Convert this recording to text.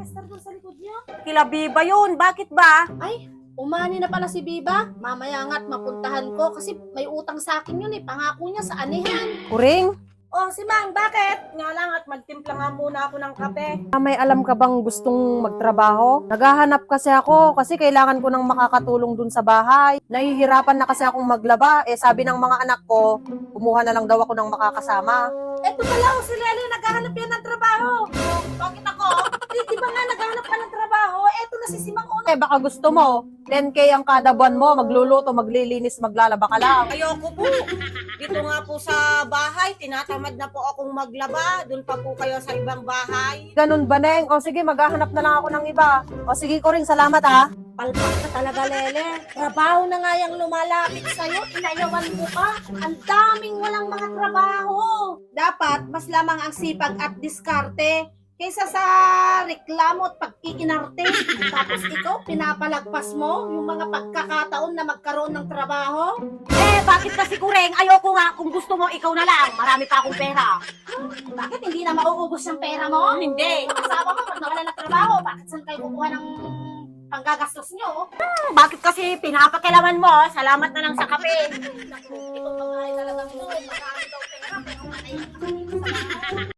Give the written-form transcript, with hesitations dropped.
nakastar doon sa likod niyo? Kila Biba yun. Bakit ba? Ay, umani na pala si Biba. Mamaya nga't mapuntahan ko kasi may utang sa akin yun eh. Pangako niya sa anihan. Kuring, Oh, si Mang, bakit? Nga lang at magtimpla nga muna ako ng kape. may alam ka bang gustong magtrabaho? Naghahanap kasi ako kasi kailangan ko ng makakatulong dun sa bahay. Nahihirapan na kasi akong maglaba. Sabi ng mga anak ko, kumuha na lang daw ako ng makakasama. Eto pala, oh, si Lele, naghahanap yan ng trabaho. Bakit ako? Di ba nga naghahanap ka ng trabaho? Eto na si Simang Una. Baka gusto mo, 10K ang kada buwan mo, magluluto, maglilinis, maglalaba ka lang. Ayoko po. Dito nga po sa bahay, tinatamad na po akong maglaba. Doon pa po kayo sa ibang bahay. Ganun ba, Neng? O sige, maghahanap na lang ako ng iba. O sige, Kuring, salamat ha. Palpak ka talaga, Lele. Trabaho na nga yung lumalapit sa'yo. Inayawan mo pa. Ang daming walang mga trabaho. Dapat, mas lamang ang sipag at diskarte kaysa sa reklamo at pag-iinarte. Tapos ikaw, pinapalagpas mo yung mga pagkakataon na magkaroon ng trabaho. Bakit kasi Kureng? Ayoko nga. Kung gusto mo, ikaw na lang. Marami pa akong pera. Bakit hindi na mauubos yung pera mo? Hindi. Yung asawa mo, pag nawala ng trabaho, bakit saan kayo kukuha ng panggagastos nyo? Bakit kasi pinapakilaman mo? Salamat na lang sa kape. Naku, ito pa nga talagang ito. Marami daw pera, pero wala yung